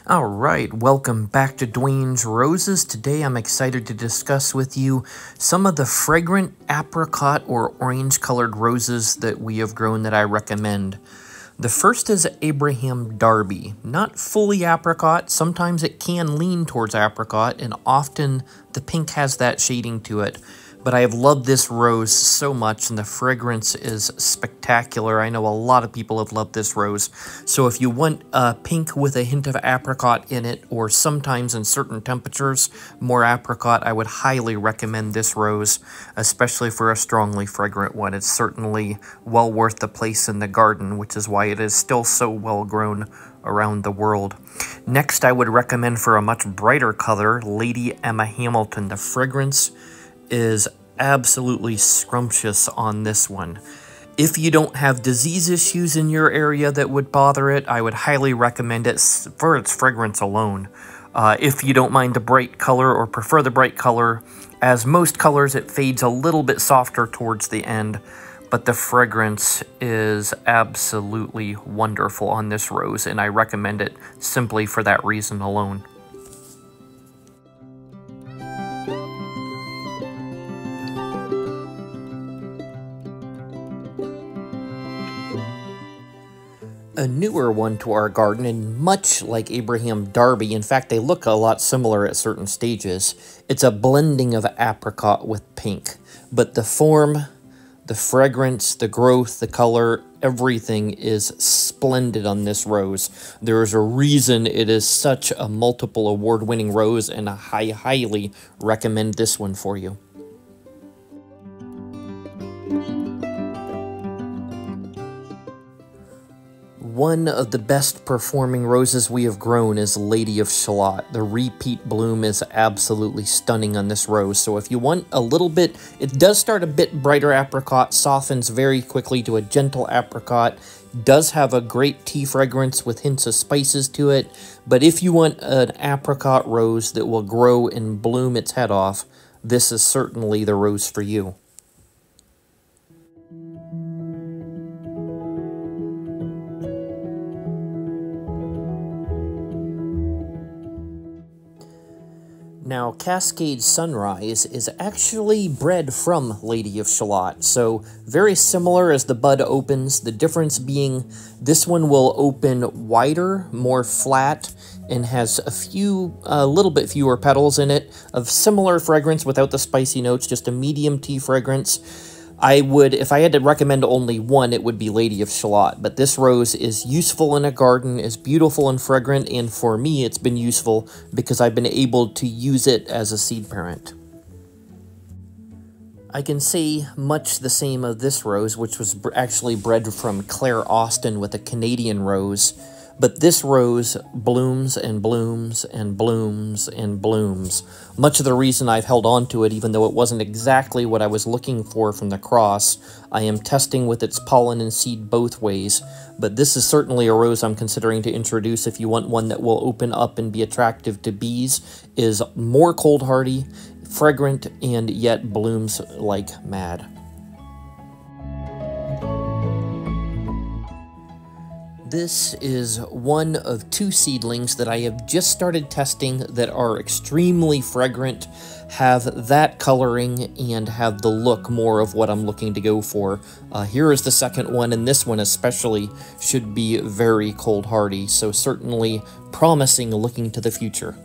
All right, welcome back to Duane's Roses. Today I'm excited to discuss with you some of the fragrant apricot or orange colored roses that we have grown that I recommend. The first is Abraham Darby. Not fully apricot, sometimes it can lean towards apricot, and often the pink has that shading to it. But I have loved this rose so much, and the fragrance is spectacular. I know a lot of people have loved this rose. So if you want pink with a hint of apricot in it, or sometimes in certain temperatures, more apricot, I would highly recommend this rose, especially for a strongly fragrant one. It's certainly well worth the place in the garden, which is why it is still so well grown around the world. Next, I would recommend for a much brighter color, Lady Emma Hamilton. The fragrance is absolutely scrumptious on this one. If you don't have disease issues in your area that would bother it, I would highly recommend it for its fragrance alone. If you don't mind the bright color or prefer the bright color, as most colors, it fades a little bit softer towards the end, but the fragrance is absolutely wonderful on this rose, and I recommend it simply for that reason alone. A newer one to our garden, and much like Abraham Darby, in fact they look a lot similar at certain stages, it's a blending of apricot with pink. But the form, the fragrance, the growth, the color, everything is splendid on this rose. There is a reason it is such a multiple award-winning rose, and I highly recommend this one for you. One of the best performing roses we have grown is Lady of Shalott. The repeat bloom is absolutely stunning on this rose. So if you want a little bit, it does start a bit brighter apricot, softens very quickly to a gentle apricot, does have a great tea fragrance with hints of spices to it. But if you want an apricot rose that will grow and bloom its head off, this is certainly the rose for you. Now, Cascade Sunrise is actually bred from Lady of Shalott, so very similar as the bud opens, the difference being this one will open wider, more flat, and has a little bit fewer petals in it, of similar fragrance without the spicy notes, just a medium tea fragrance. If I had to recommend only one, it would be Lady of Shalott, but this rose is useful in a garden, is beautiful and fragrant, and for me it's been useful because I've been able to use it as a seed parent. I can say much the same of this rose, which was actually bred from Claire Austin with a Canadian rose, but this rose blooms and blooms and blooms and blooms. Much of the reason I've held on to it, even though it wasn't exactly what I was looking for from the cross, I am testing with its pollen and seed both ways, but this is certainly a rose I'm considering to introduce if you want one that will open up and be attractive to bees, is more cold hardy, fragrant, and yet blooms like mad. This is one of two seedlings that I have just started testing that are extremely fragrant, have that coloring, and have the look more of what I'm looking to go for. Here is the second one, and this one especially should be very cold hardy, so certainly promising looking to the future.